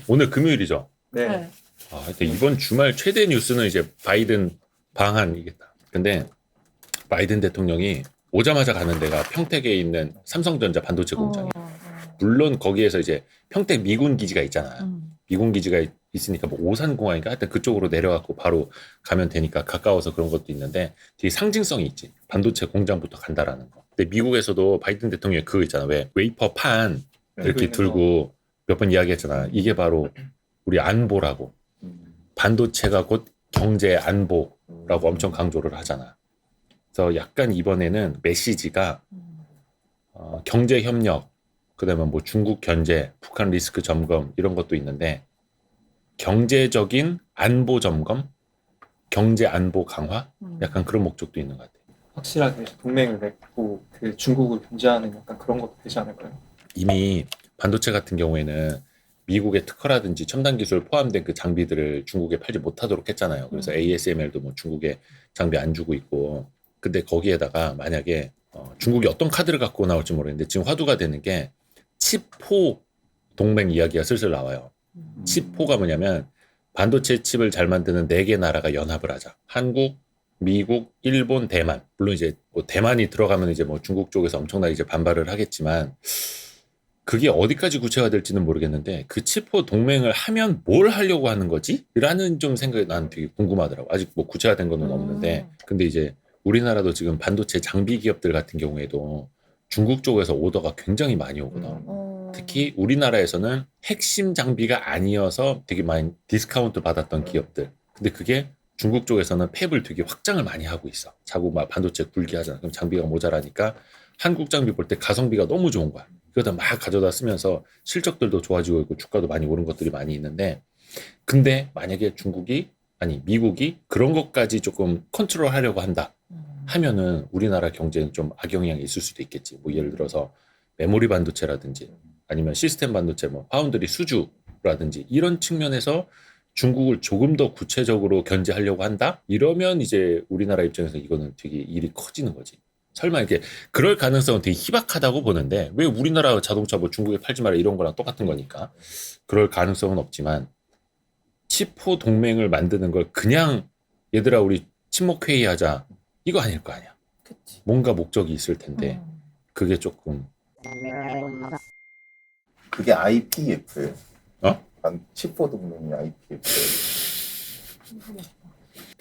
오늘 금요일이죠. 네. 네. 근데 이번 주말 최대 뉴스는 이제 바이든 방한이겠다. 근데 바이든 대통령이 오자마자 가는 데가 평택에 있는 삼성전자 반도체 공장이에요. 물론 거기에서 이제 평택 미군 기지가 있잖아. 미군 기지가 있으니까 뭐 오산공항인가 하여튼 그쪽으로 내려갖고 바로 가면 되니까 가까워서 그런 것도 있는데 되게 상징성이 있지. 반도체 공장부터 간다라는 거. 근데 미국에서도 바이든 대통령이 그거 있잖아. 왜 웨이퍼 판 이렇게 들고 몇 번 이야기했잖아. 이게 바로 우리 안보라고. 반도체가 곧 경제 안보라고 엄청 강조를 하잖아. 그래서 약간 이번에는 메시지가 경제 협력, 그다음에 뭐 중국 견제, 북한 리스크 점검 이런 것도 있는데 경제적인 안보 점검, 경제 안보 강화, 약간 그런 목적도 있는 것 같아. 확실하게 동맹을 맺고 그 중국을 견제하는 약간 그런 것도 되지 않을까요? 이미 반도체 같은 경우에는 미국의 특허라든지 첨단 기술 포함된 그 장비들을 중국에 팔지 못하도록 했잖아요. 그래서 ASML도 뭐 중국에 장비 안 주고 있고. 근데 거기에다가 만약에 중국이 어떤 카드를 갖고 나올지 모르겠는데 지금 화두가 되는 게 칩4 동맹 이야기가 슬슬 나와요. 칩4가 뭐냐면 반도체 칩을 잘 만드는 4개 나라가 연합을 하자. 한국, 미국, 일본, 대만. 물론 이제 뭐 대만이 들어가면 이제 뭐 중국 쪽에서 엄청나게 이제 반발을 하겠지만 그게 어디까지 구체화될지는 모르겠는데 그 칩4 동맹을 하면 뭘 하려고 하는 거지? 라는 좀 생각이 난 되게 궁금하더라고. 아직 뭐 구체화된 거는 없는데 근데 이제 우리나라도 지금 반도체 장비 기업들 같은 경우에도 중국 쪽에서 오더가 굉장히 많이 오거든. 특히 우리나라에서는 핵심 장비가 아니어서 되게 많이 디스카운트 받았던 기업들. 근데 그게 중국 쪽에서는 팹을 되게 확장을 많이 하고 있어. 자꾸 막 반도체 굴게 하잖아. 그럼 장비가 모자라니까 한국 장비 볼 때 가성비가 너무 좋은 거야. 그러다 막 가져다 쓰면서 실적들도 좋아지고 있고 주가도 많이 오른 것들이 많이 있는데 근데 만약에 미국이 그런 것까지 조금 컨트롤 하려고 한다 하면은 우리나라 경제는 좀 악영향이 있을 수도 있겠지. 뭐 예를 들어서 메모리 반도체라든지 아니면 시스템 반도체 뭐 파운드리 수주라든지 이런 측면에서 중국을 조금 더 구체적으로 견제하려고 한다? 이러면 이제 우리나라 입장에서 이거는 되게 일이 커지는 거지. 설마 이렇게 그럴 가능성은 되게 희박하다고 보는데 왜 우리나라 자동차 뭐 중국에 팔지 마라 이런 거랑 똑같은 거니까 그럴 가능성은 없지만 칩4 동맹을 만드는 걸 그냥 얘들아 우리 친목회의 하자 이거 아닐 거 아니야. 그치. 뭔가 목적이 있을 텐데 그게 조금 그게 IPF예요. 칩4 동맹이 IPF예요.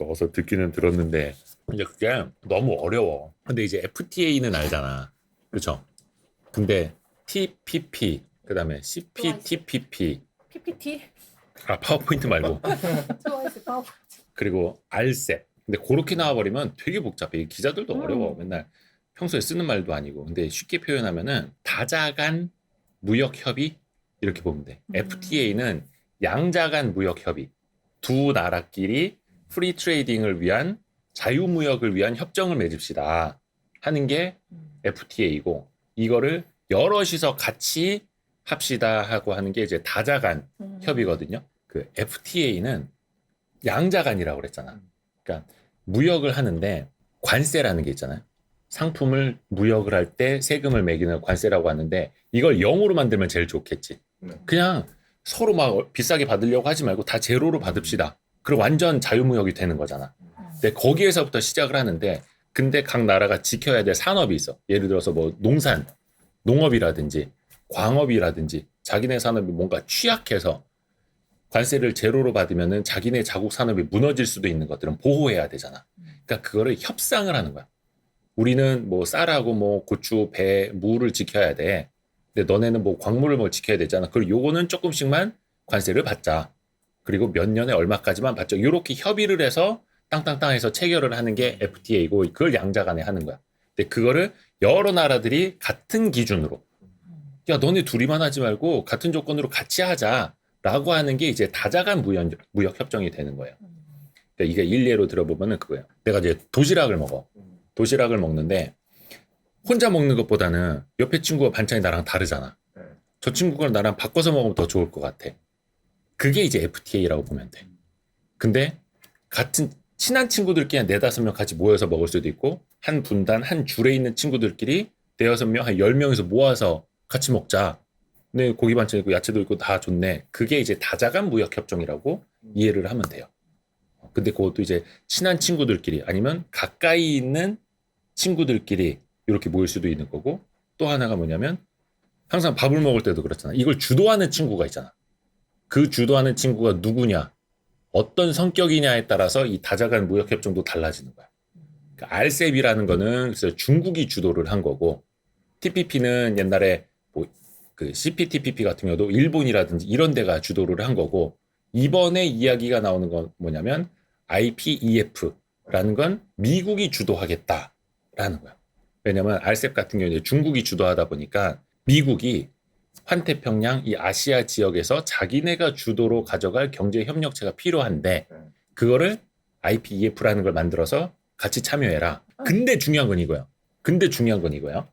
어서 듣기는 들었는데 근데 그게 너무 어려워. 근데 이제 FTA는 알잖아. 그렇죠? 근데 TPP 그다음에 CPTPP PPT. 파워포인트 말고 좋아했을 거. 그리고 RCEP. 근데 그렇게 나와버리면 되게 복잡해. 기자들도 어려워. 맨날 평소에 쓰는 말도 아니고. 근데 쉽게 표현하면은 다자간 무역 협의 이렇게 보면 돼. FTA는 양자 간 무역 협의. 두 나라끼리 프리 트레이딩을 위한 자유무역을 위한 협정을 맺읍시다 하는 게 FTA이고 이거를 여럿이서 같이 합시다 하고 하는 게 이제 다자간 협의거든요. 그 FTA는 양자간이라고 그랬잖아. 그러니까 무역을 하는데 관세라는 게 있잖아요. 상품을 무역을 할 때 세금을 매기는 관세라고 하는데 이걸 0으로 만들면 제일 좋겠지. 그냥 서로 막 비싸게 받으려고 하지 말고 다 제로로 받읍시다. 그럼 완전 자유무역이 되는 거잖아. 근데 거기에서부터 시작을 하는데 근데 각 나라가 지켜야 될 산업이 있어. 예를 들어서 뭐 농업이라든지 광업이라든지 자기네 산업이 뭔가 취약해서 관세를 제로로 받으면은 자기네 자국 산업이 무너질 수도 있는 것들은 보호해야 되잖아. 그러니까 그거를 협상을 하는 거야. 우리는 뭐 쌀하고 뭐 고추, 배, 무를 지켜야 돼. 근데 너네는 뭐 광물을 뭐 지켜야 되잖아. 그리고 요거는 조금씩만 관세를 받자. 그리고 몇 년에 얼마까지만 받자. 이렇게 협의를 해서 땅땅땅 해서 체결을 하는 게 FTA이고 그걸 양자간에 하는 거야. 근데 그거를 여러 나라들이 같은 기준으로 야 너네 둘이만 하지 말고 같은 조건으로 같이 하자라고 하는 게 이제 다자간 무역 협정이 되는 거예요. 그러니까 이게 일례로 들어보면은 그거예요. 내가 이제 도시락을 먹어. 도시락을 먹는데 혼자 먹는 것보다는 옆에 친구가 반찬이 나랑 다르잖아. 저 친구가 나랑 바꿔서 먹으면 더 좋을 것 같아. 그게 이제 FTA라고 보면 돼. 근데 같은 친한 친구들끼리 한 4-5명 같이 모여서 먹을 수도 있고 한 분단, 한 줄에 있는 친구들끼리 4-6명, 한 10명에서 모아서 같이 먹자. 네, 고기 반찬 있고 야채도 있고 다 좋네. 그게 이제 다자간 무역 협정이라고 이해를 하면 돼요. 근데 그것도 이제 친한 친구들끼리 아니면 가까이 있는 친구들끼리 이렇게 모일 수도 있는 거고, 또 하나가 뭐냐면 항상 밥을 먹을 때도 그렇잖아. 이걸 주도하는 친구가 있잖아. 그 주도하는 친구가 누구냐, 어떤 성격이냐에 따라서 이 다자간 무역 협정도 달라지는 거야. 그러니까 RCEP이라는 거는 그래서 중국이 주도를 한 거고, TPP는 옛날에 뭐 그 CPTPP 같은 경우도 일본이라든지 이런 데가 주도를 한 거고, 이번에 이야기가 나오는 건 뭐냐면 IPEF라는 건 미국이 주도하겠다라는 거야. 왜냐면 RCEP 같은 경우는 중국이 주도하다 보니까 미국이 환태평양 이 아시아 지역에서 자기네가 주도로 가져갈 경제 협력체가 필요한데, 그거를 IPEF라는 걸 만들어서 같이 참여해라. 근데 중요한 건 이거예요.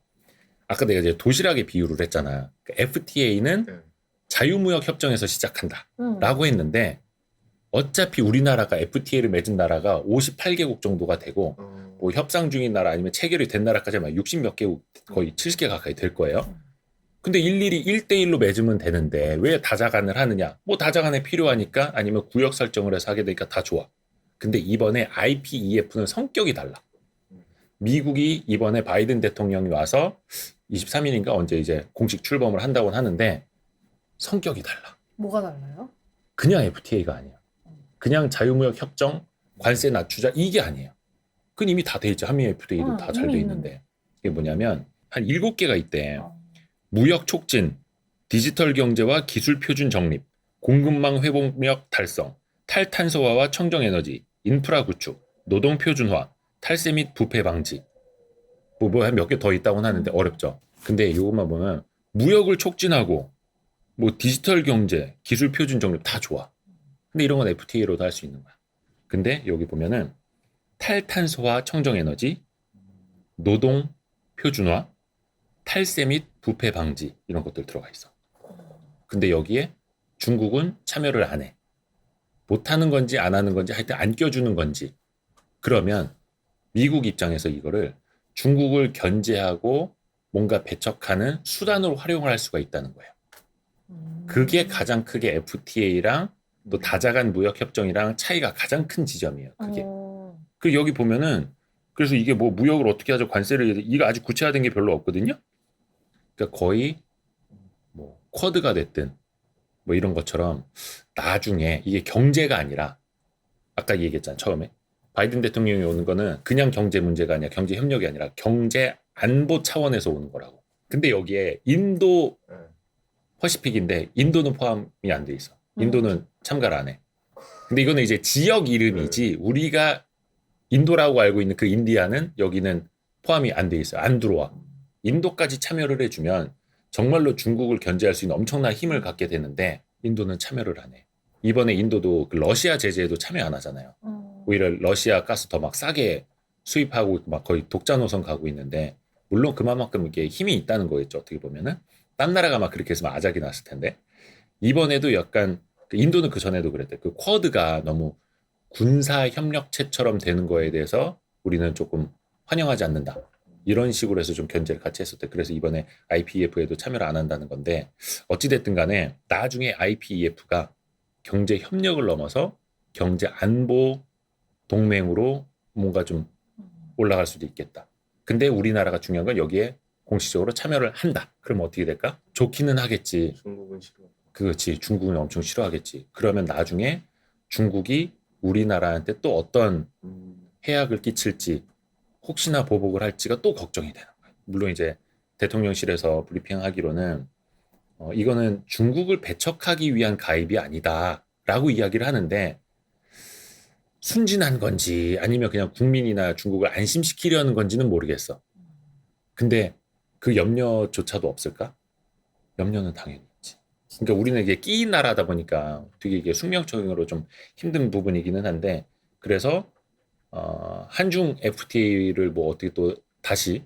아까 내가 이제 도시락의 비유를 했잖아. FTA는 자유무역 협정에서 시작한다라고 했는데, 어차피 우리나라가 FTA를 맺은 나라가 58개국 정도가 되고, 뭐 협상 중인 나라 아니면 체결이 된 나라까지 하면 60몇 개국, 거의 70개 가까이 될 거예요. 근데 일일이 1대1로 맺으면 되는데 왜 다자간을 하느냐? 뭐 다자간에 필요하니까, 아니면 구역 설정을 해서 하게 되니까 다 좋아. 근데 이번에 IPEF는 성격이 달라. 미국이 이번에 바이든 대통령이 와서 23일인가 언제 이제 공식 출범을 한다고 하는데, 성격이 달라. 뭐가 달라요? 그냥 FTA가 아니야. 그냥 자유무역 협정, 관세 낮추자 이게 아니에요. 그건 이미 다 돼 있죠. 한미 FTA도 다 잘 돼 있는데. 이게 뭐냐면 한 7개가 있대. 무역 촉진, 디지털 경제와 기술 표준 정립, 공급망 회복력 달성, 탈탄소화와 청정 에너지, 인프라 구축, 노동 표준화, 탈세 및 부패 방지. 뭐 한 몇 개 더 있다고는 하는데 어렵죠. 근데 이것만 보면 무역을 촉진하고 뭐 디지털 경제, 기술 표준 정립 다 좋아. 근데 이런 건 FTA로도 할 수 있는 거야. 근데 여기 보면은 탈탄소화 청정 에너지, 노동 표준화, 탈세 및 부패 방지 이런 것들 들어가 있어. 근데 여기에 중국은 참여를 안 해. 못 하는 건지 안 하는 건지 하여튼 안 껴주는 건지. 그러면 미국 입장에서 이거를 중국을 견제하고 뭔가 배척하는 수단으로 활용을 할 수가 있다는 거예요. 그게 가장 크게 FTA랑 또 다자간 무역 협정이랑 차이가 가장 큰 지점이에요. 그게. 그 여기 보면은 그래서 이게 뭐 무역을 어떻게 하죠? 관세를 이거 아직 구체화된 게 별로 없거든요. 그러니까 거의 뭐 쿼드가 됐든 뭐 이런 것처럼 나중에 이게 경제가 아니라, 아까 얘기했잖아 처음에 바이든 대통령이 오는 거는 그냥 경제 문제가 아니라 경제 협력이 아니라 경제 안보 차원에서 오는 거라고. 근데 여기에 인도 퍼시픽인데 인도는 포함이 안 돼 있어. 인도는 참가를 안 해. 근데 이거는 이제 지역 이름이지 우리가 인도라고 알고 있는 그 인디아는 여기는 포함이 안 돼 있어요. 안 들어와. 인도까지 참여를 해주면 정말로 중국을 견제할 수 있는 엄청난 힘을 갖게 되는데, 인도는 참여를 안 해. 이번에 인도도 그 러시아 제재에도 참여 안 하잖아요. 오히려 러시아 가스 더 막 싸게 수입하고 막 거의 독자 노선 가고 있는데, 물론 그만큼 이게 힘이 있다는 거겠죠. 어떻게 보면은 딴 나라가 막 그렇게 했으면 아작이 났을 텐데, 이번에도 약간 인도는 그 전에도 그랬대. 그 쿼드가 너무 군사 협력체처럼 되는 거에 대해서 우리는 조금 환영하지 않는다. 이런 식으로 해서 좀 견제를 같이 했었대. 그래서 이번에 IPEF에도 참여를 안 한다는 건데, 어찌됐든 간에 나중에 IPEF가 경제 협력을 넘어서 경제 안보 동맹으로 뭔가 좀 올라갈 수도 있겠다. 근데 우리나라가 중요한 건 여기에 공식적으로 참여를 한다. 그럼 어떻게 될까? 좋기는 하겠지. 중국은 싫어. 그렇지. 중국은 엄청 싫어하겠지. 그러면 나중에 중국이 우리나라한테 또 어떤 해악을 끼칠지, 혹시나 보복을 할지가 또 걱정이 되는 거예요. 물론 이제 대통령실에서 브리핑하기로는 이거는 중국을 배척하기 위한 가입이 아니다라고 이야기를 하는데, 순진한 건지 아니면 그냥 국민이나 중국을 안심시키려는 건지는 모르겠어. 근데 그 염려조차도 없을까? 염려는 당연히 있지. 그러니까 우리는 이게 끼인 나라다 보니까 되게 이게 숙명적으로 좀 힘든 부분이기는 한데, 그래서 한중 FTA를 뭐 어떻게 또 다시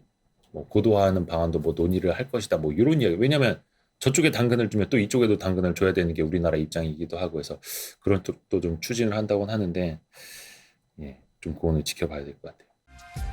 뭐 고도화하는 방안도 뭐 논의를 할 것이다. 뭐 이런 이야기. 왜냐면 저쪽에 당근을 주면 또 이쪽에도 당근을 줘야 되는 게 우리나라 입장이기도 하고 해서 그런 쪽도 좀 추진을 한다고는 하는데, 예, 좀 그거는 지켜봐야 될 것 같아요.